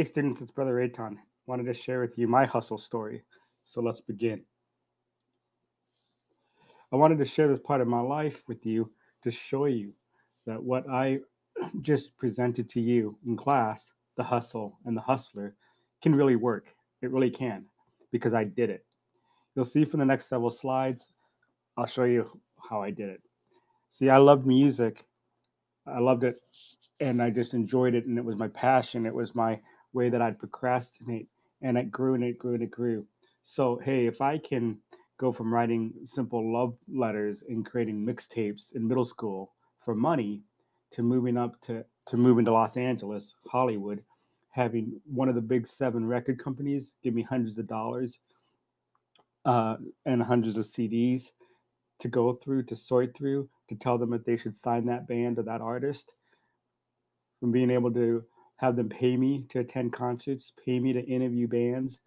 Hey students, it's Brother Reitan. Wanted to share with you my hustle story. So let's begin. I wanted to share this part of my life with you to show you that what I just presented to you in class, the hustle and the hustler, can really work. It really can, because I did it. You'll see from the next several slides, I'll show you how I did it. See, I loved music. I loved it and I just enjoyed it, and it was my passion. It was my way that I'd procrastinate, and it grew and it grew and it grew. So hey, if I can go from writing simple love letters and creating mixtapes in middle school for money to moving up to moving to Los Angeles, Hollywood, having one of the big seven record companies give me hundreds of dollars uh, and hundreds of CDs to go through, to sort through, to tell them if they should sign that band or that artist, from being able to have them pay me to attend concerts, pay me to interview bands,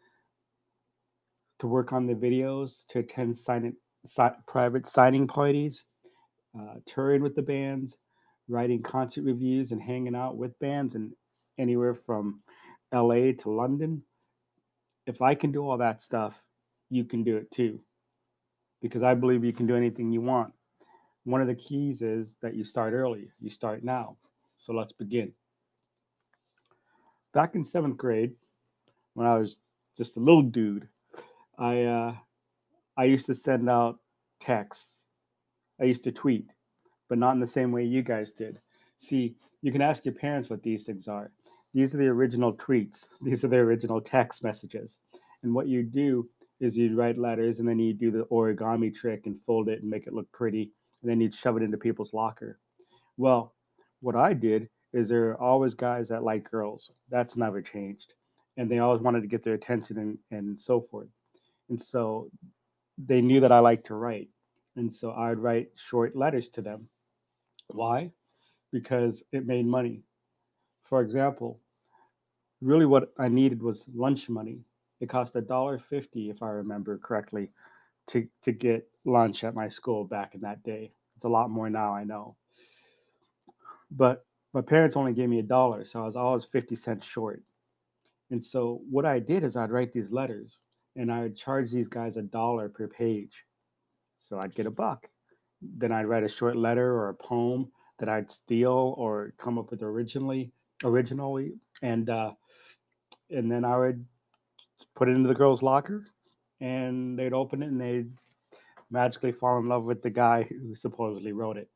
to work on the videos, to attend private signing parties, touring with the bands, writing concert reviews, and hanging out with bands, and anywhere from LA to London. If I can do all that stuff, you can do it too, because I believe you can do anything you want. One of the keys is that you start early, you start now. So let's begin. Back in seventh grade, when I was just a little dude, I uh, I used to send out texts. I used to tweet, but not in the same way you guys did. See, you can ask your parents what these things are. These are the original tweets. These are the original text messages. And what you do is you'd write letters, and then you do the origami trick and fold it and make it look pretty, and then you'd shove it into people's locker. Well, what I did is there are always guys that like girls. That's never changed. And they always wanted to get their attention and so forth. And so they knew that I liked to write. And so I would write short letters to them. Why? Because it made money. For example, really what I needed was lunch money. It cost $1.50, if I remember correctly, to get lunch at my school back in that day. It's a lot more now, I know. But my parents only gave me $1, so I was always 50 cents short. And so what I did is I'd write these letters and I would charge these guys $1 per page. So I'd get $1. Then I'd write a short letter or a poem that I'd steal or come up with originally, and and then I would put it into the girl's locker, and they'd open it and they'd magically fall in love with the guy who supposedly wrote it.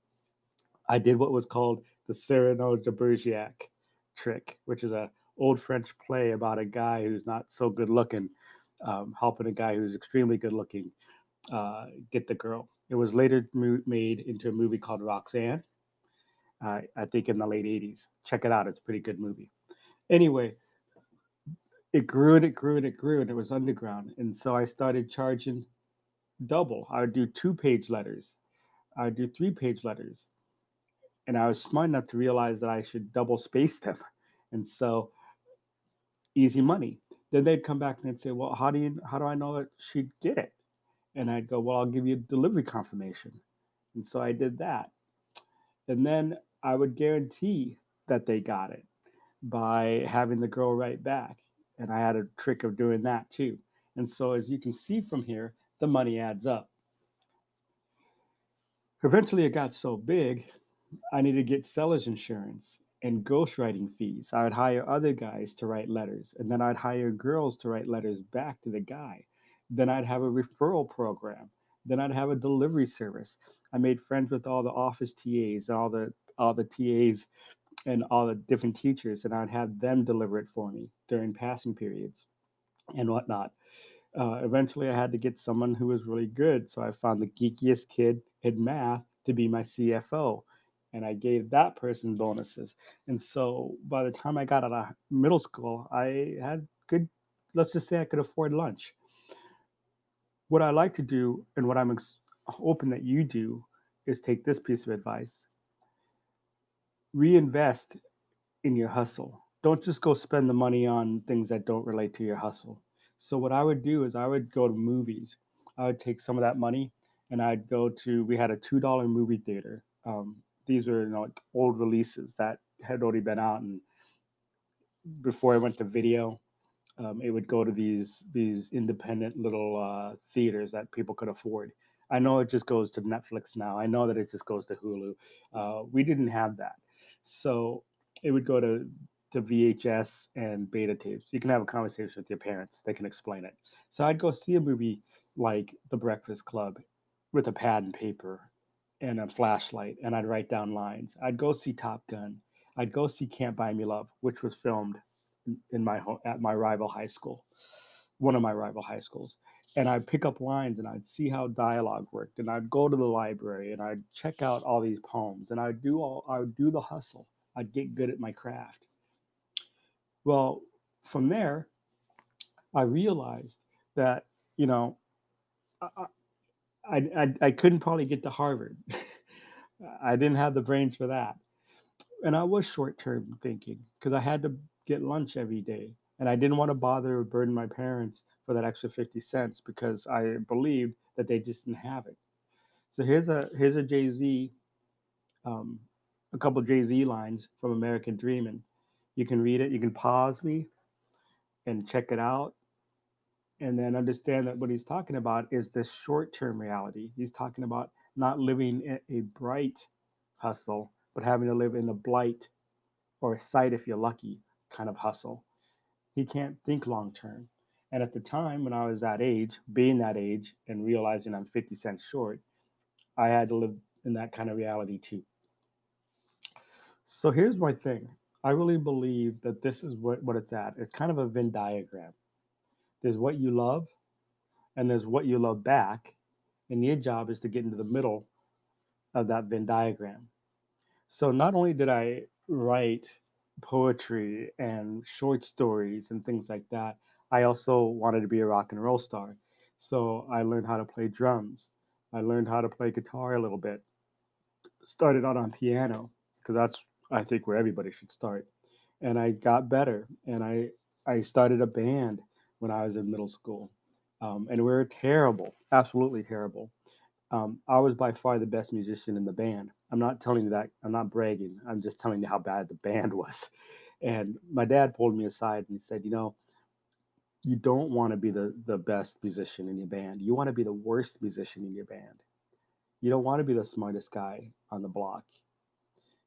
I did what was called the Cyrano de Bergerac trick, which is a old French play about a guy who's not so good looking, helping a guy who's extremely good looking get the girl. It was later made into a movie called Roxanne, I think in the late 80s. Check it out, it's a pretty good movie. Anyway, it grew and it grew and it grew, and it was underground. And so I started charging double. I would do 2 page letters, I would do 3 page letters. And I was smart enough to realize that I should double space them. And so easy money. Then they'd come back and they'd say, "Well, how do I know that she'd get it?" And I'd go, "Well, I'll give you a delivery confirmation." And so I did that. And then I would guarantee that they got it by having the girl write back. And I had a trick of doing that too. And so, as you can see from here, the money adds up. Eventually, it got so big, I needed to get seller's insurance and ghostwriting fees. I would hire other guys to write letters, and then I'd hire girls to write letters back to the guy. Then I'd have a referral program. Then I'd have a delivery service. I made friends with all the office TAs, all the TAs and all the different teachers, and I'd have them deliver it for me during passing periods and whatnot. Eventually, I had to get someone who was really good, so I found the geekiest kid in math to be my CFO, and I gave that person bonuses. And so, by the time I got out of middle school, I had good. Let's just say I could afford lunch. What I like to do, and what I'm hoping that you do, is take this piece of advice: reinvest in your hustle. Don't just go spend the money on things that don't relate to your hustle. So what I would do is I would go to movies. I would take some of that money and I'd go to. We had a $2 movie theater. These were like old releases that had already been out, and before I went to video, it would go to these independent little theaters that people could afford. I know it just goes to Netflix now. I know that it just goes to Hulu. We didn't have that, so it would go to VHS and beta tapes. You can have a conversation with your parents; they can explain it. So I'd go see a movie like The Breakfast Club with a pad and paper and a flashlight, and I'd write down lines. I'd go see Top Gun. I'd go see Can't Buy Me Love, which was filmed in my home at my rival high school, one of my rival high schools. And I'd pick up lines and I'd see how dialogue worked. And I'd go to the library and I'd check out all these poems and I would do the hustle. I'd get good at my craft. Well, from there, I realized that, you know, I, I couldn't probably get to Harvard. I didn't have the brains for that. And I was short term thinking because I had to get lunch every day. And I didn't want to bother or burden my parents for that extra 50 cents because I believed that they just didn't have it. So here's a Jay-Z, um, a couple Jay-Z lines from American Dreamin'. You can read it, you can pause me and check it out, and then understand that what he's talking about is this short-term reality. He's talking about not living a bright hustle, but having to live in a blight or a sight if you're lucky kind of hustle. He can't think long term. And at the time when I was that age, being that age and realizing I'm 50 cents short, I had to live in that kind of reality too. So here's my thing. I really believe that this is what it's at. It's kind of a Venn diagram. There's what you love and there's what you love back. And your job is to get into the middle of that Venn diagram. So not only did I write poetry and short stories and things like that, I also wanted to be a rock and roll star. So I learned how to play drums. I learned how to play guitar a little bit. Started out on piano because that's I think where everybody should start. And I got better. And I started a band when I was in middle school. And we were terrible, absolutely terrible. I was by far the best musician in the band. I'm not telling you that. I'm not bragging. I'm just telling you how bad the band was. And my dad pulled me aside and he said, you know, you don't want to be the best musician in your band. You want to be the worst musician in your band. You don't want to be the smartest guy on the block.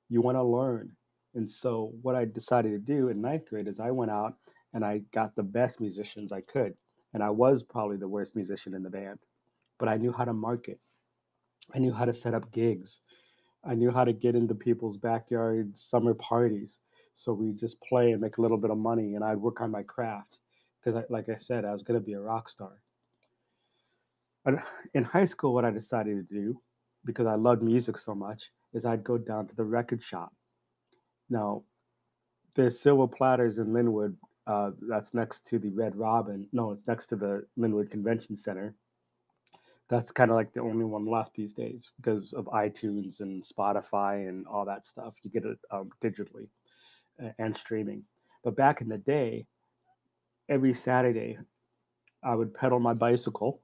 You want to learn. And so what I decided to do in ninth grade is I went out and I got the best musicians I could. And I was probably the worst musician in the band, but I knew how to market. I knew how to set up gigs. I knew how to get into people's backyard summer parties. So we just play and make a little bit of money, and I'd work on my craft because, like I said, I was going to be a rock star. But in high school, what I decided to do, because I loved music so much, is I'd go down to the record shop. Now, there's Silver Platters in Linwood. That's next to the Red Robin. No, it's next to the Linwood Convention Center. That's kind of like the only one left these days because of iTunes and Spotify and all that stuff. You get it digitally and streaming. But back in the day, every Saturday, I would pedal my bicycle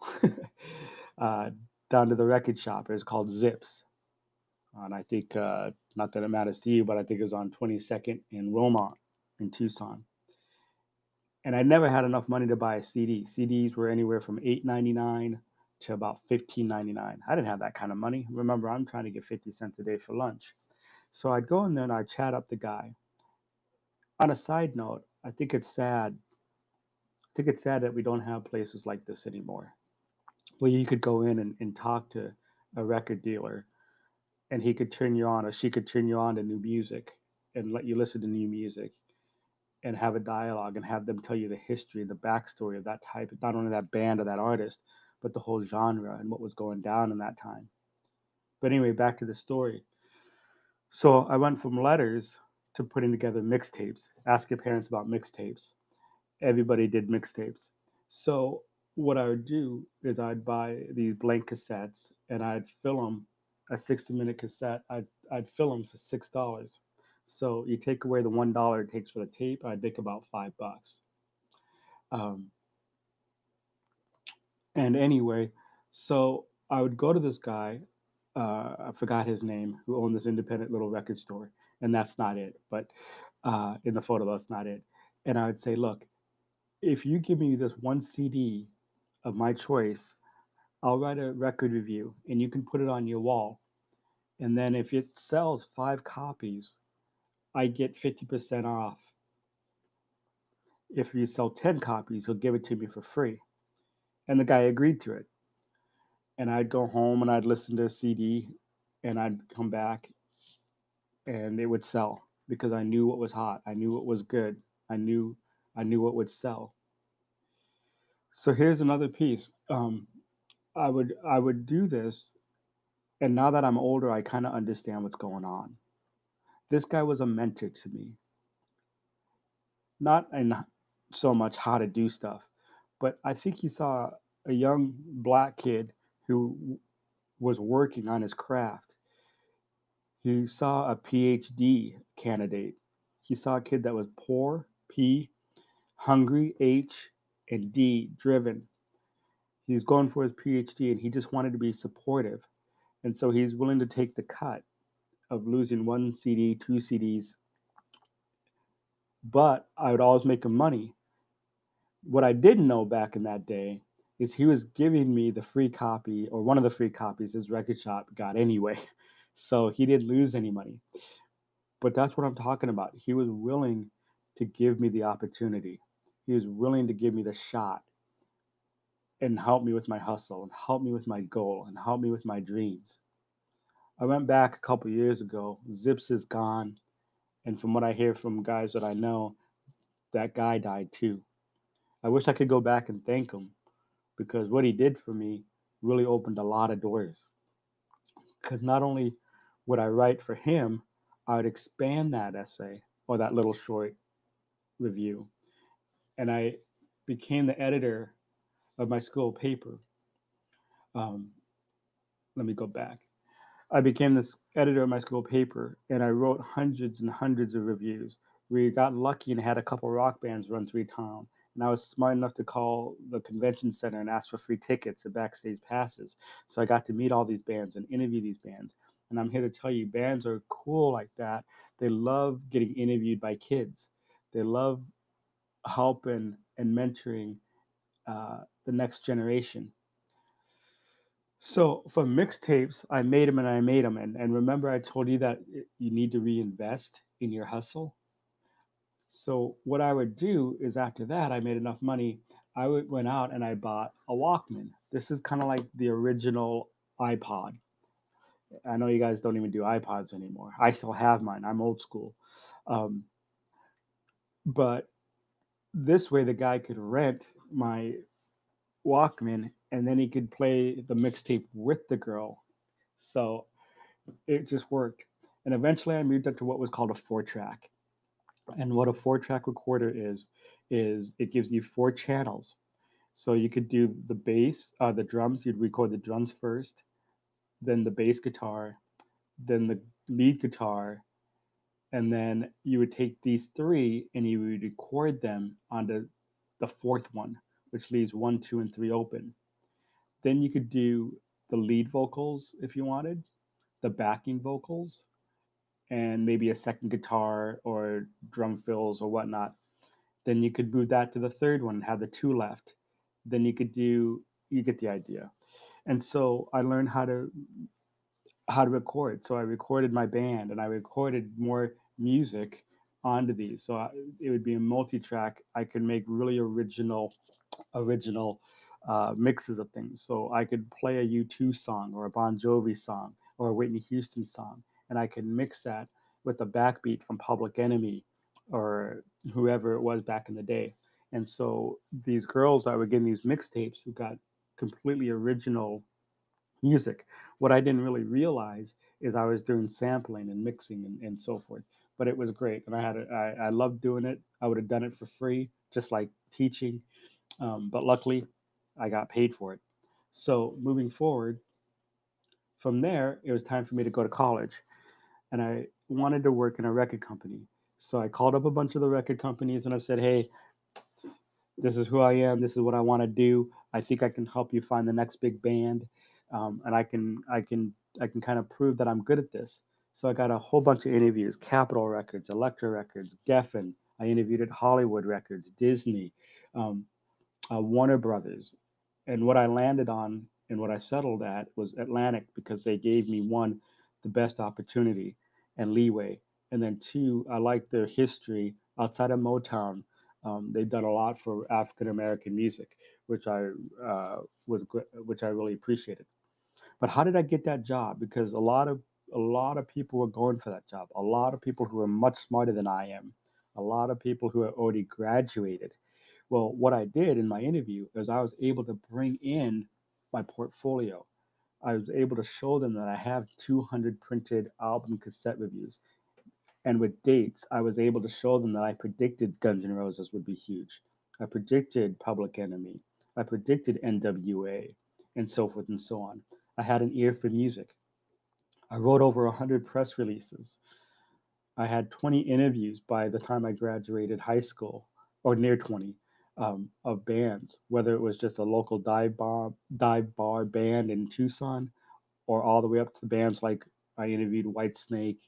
uh, down to the record shop. It was called Zips. And I think, not that it matters to you, but I think it was on 22nd in Wilmot in Tucson. And I never had enough money to buy a CD. CDs were anywhere from $8.99 to about $15.99. I didn't have that kind of money. Remember, I'm trying to get 50 cents a day for lunch. So I'd go in there and I'd chat up the guy. On a side note, I think it's sad. I think it's sad that we don't have places like this anymore, where you could go in and talk to a record dealer and he could turn you on or she could turn you on to new music and let you listen to new music and have a dialogue and have them tell you the history, the backstory of that type, not only that band or that artist, but the whole genre and what was going down in that time. But anyway, back to the story. So I went from letters to putting together mixtapes. Ask your parents about mixtapes. Everybody did mixtapes. So what I would do is I'd buy these blank cassettes and I'd fill them a 60-minute cassette. I'd fill them for $6. So you take away the $1 it takes for the tape, I'd make about $5. Um, and anyway, so I would go to this guy. I forgot his name, who owned this independent little record store, and that's not it. But in the photo, that's not it. And I would say, look, if you give me this one CD of my choice, I'll write a record review and you can put it on your wall. And then if it sells 5 copies, I get 50% off. If you sell 10 copies, he'll give it to me for free. And the guy agreed to it. And I'd go home and I'd listen to a CD and I'd come back and it would sell because I knew what was hot. I knew what was good. I knew I knew what would sell. So here's another piece. I would do this, and now that I'm older, I kind of understand what's going on. This guy was a mentor to me, not in so much how to do stuff, but I think he saw a young black kid who was working on his craft. He saw a PhD candidate. He saw a kid that was poor, P, hungry, H, and D, driven. He's going for his PhD and he just wanted to be supportive. And so he's willing to take the cut of losing one CD, two CDs, but I would always make him money. What I didn't know back in that day is he was giving me the free copy or one of the free copies his record shop got anyway. So he didn't lose any money. But that's what I'm talking about. He was willing to give me the opportunity. He was willing to give me the shot and help me with my hustle and help me with my goal and help me with my dreams. I went back a couple years ago. Zips is gone. And from what I hear from guys that I know, that guy died too. I wish I could go back and thank him because what he did for me really opened a lot of doors. Because not only would I write for him, I would expand that essay or that little short review. And I became the editor of my school paper. Um, let me go back. I became this editor of my school paper, and I wrote hundreds and hundreds of reviews. We got lucky and had a couple rock bands run through town, and I was smart enough to call the convention center and ask for free tickets and backstage passes. So I got to meet all these bands and interview these bands. And I'm here to tell you, bands are cool like that. They love getting interviewed by kids. They love helping and mentoring the next generation. So for mixtapes, I made them and I made them. And remember, I told you that you need to reinvest in your hustle. So what I would do is after that, I made enough money. Went out and I bought a Walkman. This is kind of like the original iPod. I know you guys don't even do iPods anymore. I still have mine. I'm old school. Um, but this way, the guy could rent my Walkman and then he could play the mixtape with the girl. So it just worked. And eventually I moved up to what was called a 4 track. And what a 4 track recorder is it gives you 4 channels. So you could do the bass, the drums, you'd record the drums first, then the bass guitar, then the lead guitar, and then you would take these three and you would record them onto the fourth one, which leaves one, two, and three open. Then you could do the lead vocals if you wanted, the backing vocals, and maybe a second guitar or drum fills or whatnot. Then you could move that to the third one and have the two left. Then you get the idea. And so I learned how to record. So I recorded my band and I recorded more music onto these. So it would be a multi-track. I could make really original mixes of things. So I could play a U2 song or a Bon Jovi song or a Whitney Houston song, and I could mix that with a backbeat from Public Enemy or whoever it was back in the day. And so these girls that were getting these mixtapes who got completely original music. What I didn't really realize is I was doing sampling and mixing and so forth. But it was great, and I loved doing it. I would have done it for free, just like teaching, but luckily, I got paid for it. So moving forward, from there, it was time for me to go to college, and I wanted to work in a record company. So I called up a bunch of the record companies and I said, "Hey, this is who I am. This is what I want to do. I think I can help you find the next big band, and I can kind of prove that I'm good at this." So I got a whole bunch of interviews: Capitol Records, Elektra Records, Geffen, I interviewed at Hollywood Records, Disney, um, Warner Brothers, and what I landed on and what I settled at was Atlantic because they gave me one, the best opportunity and leeway, and then two, I like their history outside of Motown. They've done a lot for African American music, which uh, which I really appreciated. But how did I get that job? Because a lot of people were going for that job. A lot of people who are much smarter than I am. A lot of people who had already graduated. Well, what I did in my interview is I was able to bring in my portfolio. I was able to show them that I have 200 printed album cassette reviews. And with dates, I was able to show them that I predicted Guns N' Roses would be huge. I predicted Public Enemy. I predicted NWA, and so forth and so on. I had an ear for music. I wrote over 100 press releases. I had 20 interviews by the time I graduated high school, or near 20, of bands, whether it was just a local dive bar band in Tucson, or all the way up to bands like I interviewed Whitesnake,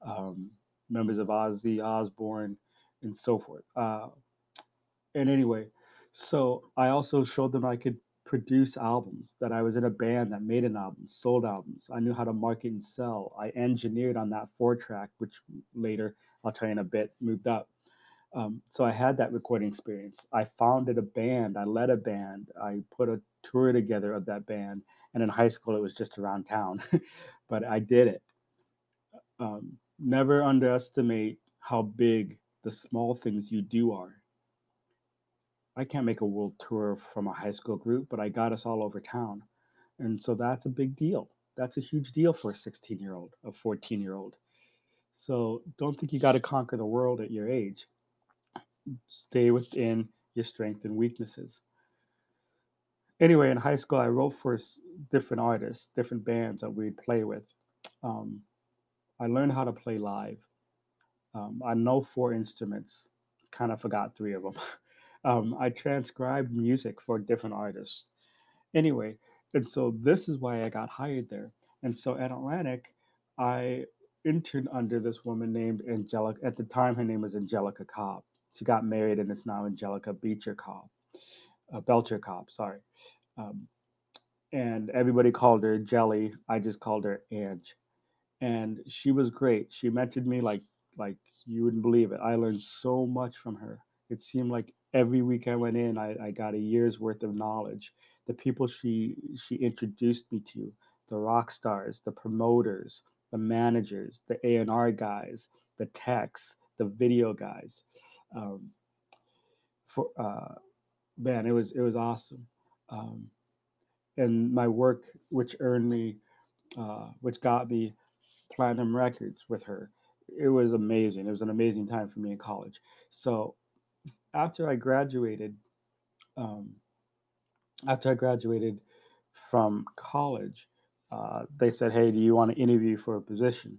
um, members of Ozzy Osbourne, and so forth. And anyway, so I also showed them I could produce albums, that I was in a band that made an album, sold albums. I knew how to market and sell. I engineered on that 4 track, which later I'll tell you in a bit, moved up. So I had that recording experience. I founded a band. I led a band. I put a tour together of that band. And in high school, it was just around town, but I did it. Never underestimate how big the small things you do are. I can't make a world tour from a high school group, but I got us all over town. And so that's a big deal. That's a huge deal for a 16-year old, a 14-year old. So don't think you got to conquer the world at your age. Stay within your strengths and weaknesses. Anyway, in high school, I wrote for different artists, different bands that we'd play with. Um, I learned how to play live. I know 4 instruments, kind of forgot 3 of them. I transcribed music for different artists. Anyway, and so this is why I got hired there. And so at Atlantic, I interned under this woman named Angelica. At the time, her name was Angelica Cobb. She got married and it's now Angelica Beecher Cobb, Belcher Cobb, sorry. Um, and everybody called her Jelly. I just called her Ange, and she was great. She mentored me like you wouldn't believe it. I learned so much from her. It seemed like every week I went in, I got a year's worth of knowledge. The people she introduced me to, the rock stars, the promoters, the managers, the A&R guys, the techs, the video guys. Um, for Man, it was awesome. Um, and my work, which earned me, which got me platinum records with her. It was amazing. It was an amazing time for me in college. So after I graduated, um, after I graduated from college, they said, "Hey, do you want to interview for a position?"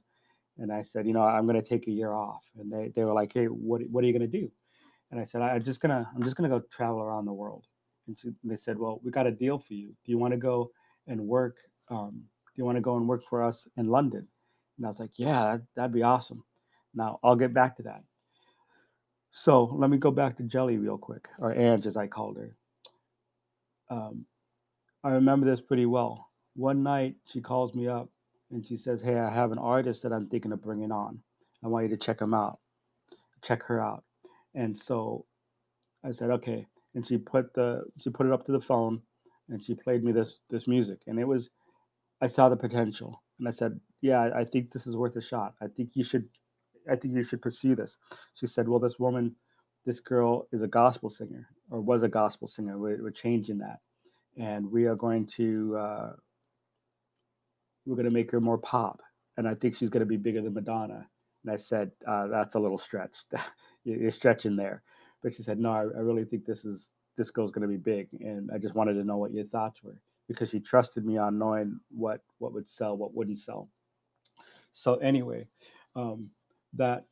And I said, I'm going to take a year off. And they were like, "Hey, what are you going to do?" And I said, I'm just gonna go travel around the world." And they said, "Well, we got a deal for you. Do you want to go and work? Do you want to go and work for us in London?" And I was like, "Yeah, that'd be awesome." Now I'll get back to that. So let me go back to Jelly real quick, or Ange as I called her. Um, I remember this pretty well. One night she calls me up and she says, "Hey, I have an artist that I'm thinking of bringing on. I want you to check her out." And so I said, "Okay." And she put it up to the phone and she played me this music. And I saw the potential. And I said, "Yeah, I think this is worth a shot. I think you should pursue this." She said, "Well, this girl is a gospel singer, or was a gospel singer. We're changing that. And we're going to make her more pop. And I think she's going to be bigger than Madonna." And I said, "That's a little stretched. You're stretching there." But she said, "No, I really think this girl's going to be big." And I just wanted to know what your thoughts were, because she trusted me on knowing what would sell, what wouldn't sell. So anyway, um, that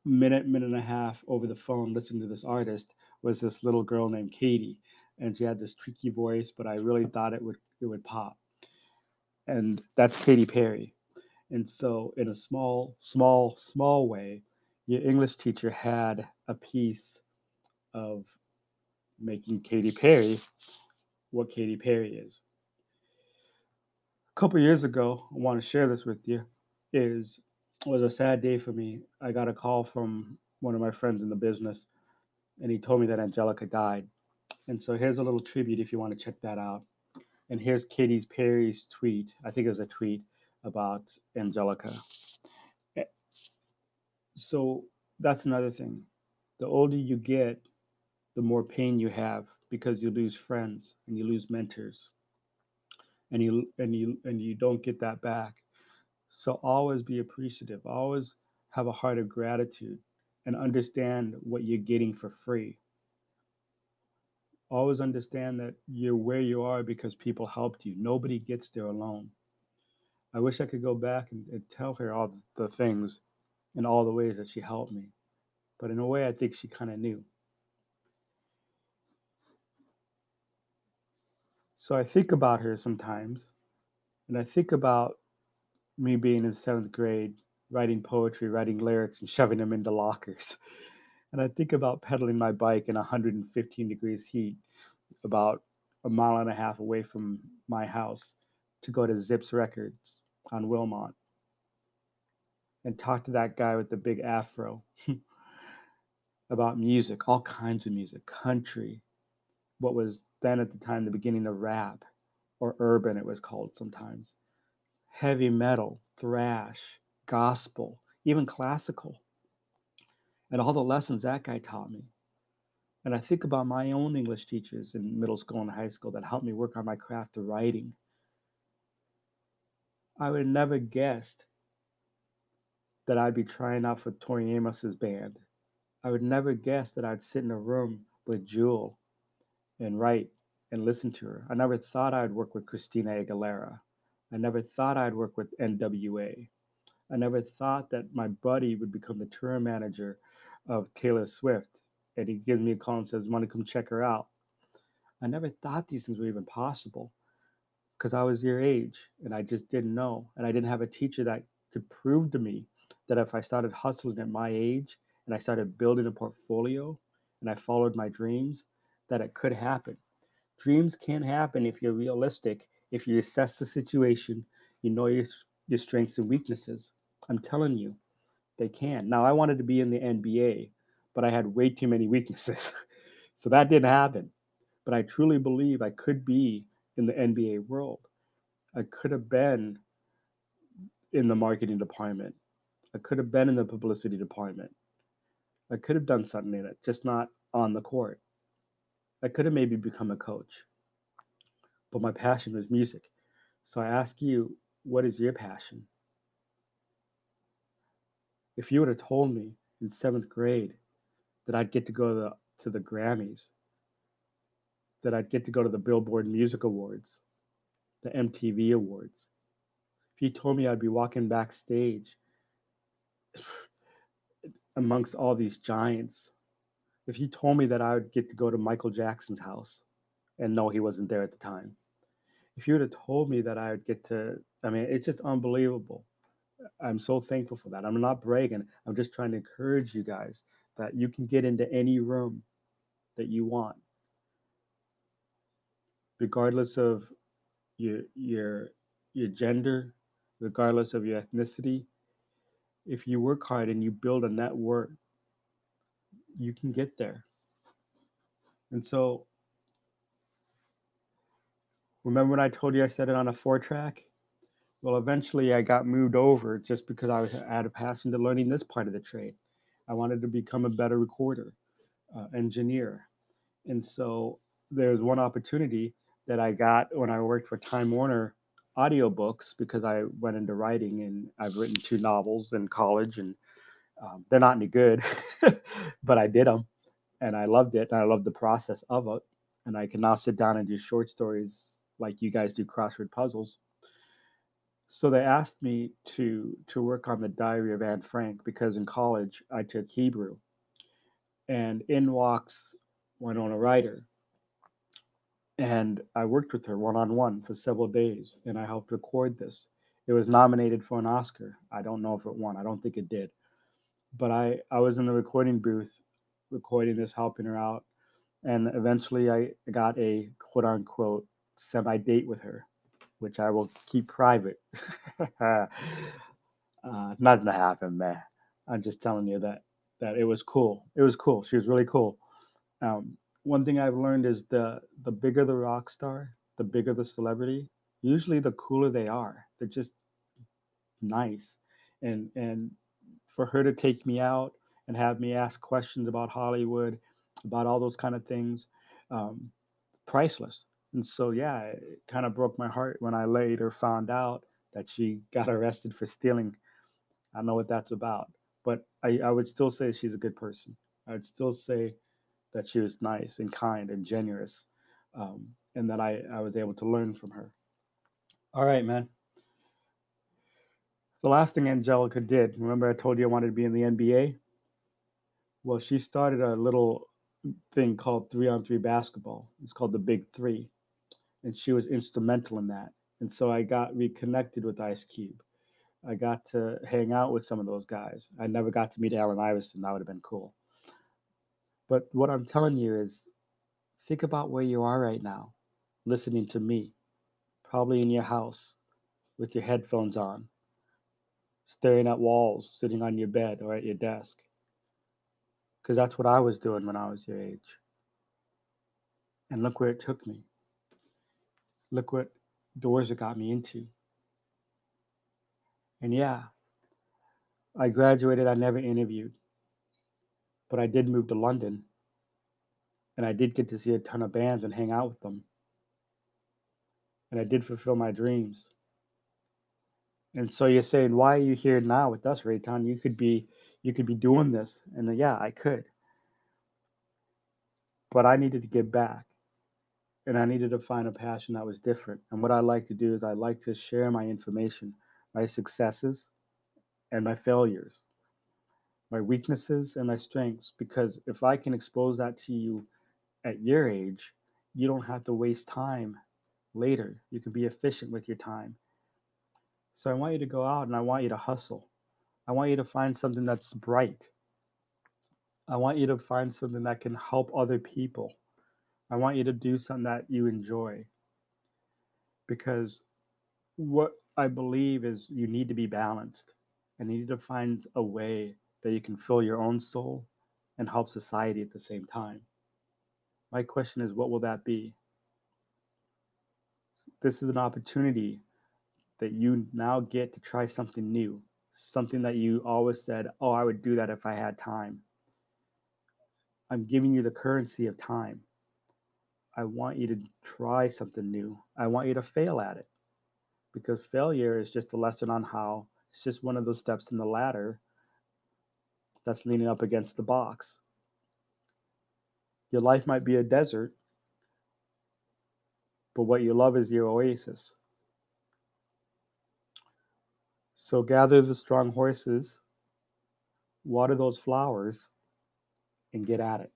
minute and a half over the phone listening to this artist was this little girl named Katie, and she had this tweaky voice, but I really thought it would pop. And that's Katy Perry. And so, in a small way, Your English teacher had a piece of making Katy Perry what Katy Perry is. A couple years ago, I want to share this with you, is was a sad day for me. I got a call from one of my friends in the business, and he told me that Angelica died. And so here's a little tribute if you want to check that out. And here's Katy Perry's tweet. I think it was a tweet about Angelica. Eh, So that's another thing. The older you get, the more pain you have because you lose friends and you lose mentors and you don't get that back. So always be appreciative. Always have a heart of gratitude and understand what you're getting for free. Always understand that you're where you are because people helped you. Nobody gets there alone. I wish I could go back and tell her all the things and all the ways that she helped me. But in a way, I think she kind of knew. So I think about her sometimes, and I think about me being in seventh grade, writing poetry, writing lyrics, and shoving them into lockers. And I think about pedaling my bike in 115 degrees heat about a mile and a half away from my house to go to Zips Records on Wilmot and talk to that guy with the big afro about music, all kinds of music, country, what was then at the time the beginning of rap, or urban, it was called sometimes, heavy metal, thrash, gospel, even classical, and all the lessons that guy taught me. And I think about my own English teachers in middle school and high school that helped me work on my craft of writing. I would have never guessed that I'd be trying out for Tori Amos's band. I would never guess that I'd sit in a room with Jewel and write and listen to her. I never thought I'd work with Christina Aguilera. I never thought I'd work with NWA. I never thought that my buddy would become the tour manager of Taylor Swift. And he gives me a call and says, "Want to come check her out?" I never thought these things were even possible because I was your age and I just didn't know. And I didn't have a teacher that could prove to me that if I started hustling at my age and I started building a portfolio and I followed my dreams, that it could happen. Dreams can happen if you're realistic, if you assess the situation, you know your strengths and weaknesses. I'm telling you, they can. Now, I wanted to be in the NBA, but I had way too many weaknesses. So that didn't happen. But I truly believe I could be in the NBA world. I could have been in the marketing department. I could have been in the publicity department. I could have done something in it, just not on the court. I could have maybe become a coach, but my passion was music. So I ask you, what is your passion? If you would have told me in seventh grade that I'd get to go to the Grammys, that I'd get to go to the Billboard Music Awards, the MTV Awards, if you told me I'd be walking backstage amongst all these giants, if you told me that I would get to go to Michael Jackson's house and no, he wasn't there at the time, if you would have told me that I would get to, I mean, it's just unbelievable. I'm so thankful for that. I'm not bragging. I'm just trying to encourage you guys that you can get into any room that you want, regardless of your your your gender, regardless of your ethnicity. If you work hard and you build a network, you can get there. And so, remember when I told you I set it on a 4 track? Well, eventually I got moved over just because I had a passion to learning this part of the trade. I wanted to become a better recorder, engineer. And so there's one opportunity that I got when I worked for Time Warner audiobooks because I went into writing and I've written 2 novels in college and they're not any good, but I did them and I loved it and I loved the process of it. And I can now sit down and do short stories like you guys do crossword puzzles. So they asked me to work on the Diary of Anne Frank because in college I took Hebrew and in walks Winona Ryder and I worked with her one on one for several days and I helped record this. It was nominated for an Oscar. I don't know if it won. I don't think it did. But I was in the recording booth recording this, helping her out, and eventually I got a quote unquote semi date with her, which I will keep private. Nothing to happen, man. I'm just telling you that it was cool. It was cool. She was really cool. One thing I've learned is the bigger the rock star, the bigger the celebrity, usually the cooler they are. They're just nice, and for her to take me out and have me ask questions about Hollywood, about all those kind of things, um, priceless. And so yeah, it kind of broke my heart when I later found out that she got arrested for stealing. I don't know what that's about, but I would still say she's a good person. I would still say that she was nice and kind and generous, and that I was able to learn from her. All right, man. The last thing Angelica did, remember I told you I wanted to be in the NBA? Well, she started a little thing called 3-on-3 basketball. It's called the Big Three, and she was instrumental in that. And so I got reconnected with Ice Cube. I got to hang out with some of those guys. I never got to meet Allen Iverson. That would have been cool. But what I'm telling you is think about where you are right now, listening to me, probably in your house with your headphones on, staring at walls, sitting on your bed or at your desk. Because that's what I was doing when I was your age. And look where it took me. Look what doors it got me into. And yeah, I graduated, I never interviewed, but I did move to London and I did get to see a ton of bands and hang out with them. And I did fulfill my dreams. And so you're saying, why are you here now with us, Reitan? You could be doing this. And yeah, I could. But I needed to give back. And I needed to find a passion that was different. And what I like to do is I like to share my information, my successes and my failures, my weaknesses and my strengths. Because if I can expose that to you at your age, you don't have to waste time later. You can be efficient with your time. So I want you to go out and I want you to hustle. I want you to find something that's bright. I want you to find something that can help other people. I want you to do something that you enjoy because what I believe is you need to be balanced and you need to find a way that you can fill your own soul and help society at the same time. My question is, what will that be? This is an opportunity that you now get to try something new, something that you always said, oh, I would do that if I had time. I'm giving you the currency of time. I want you to try something new. I want you to fail at it because failure is just a lesson on how it's just one of those steps in the ladder that's leaning up against the box. Your life might be a desert, but what you love is your oasis. So gather the strong horses, water those flowers, and get at it.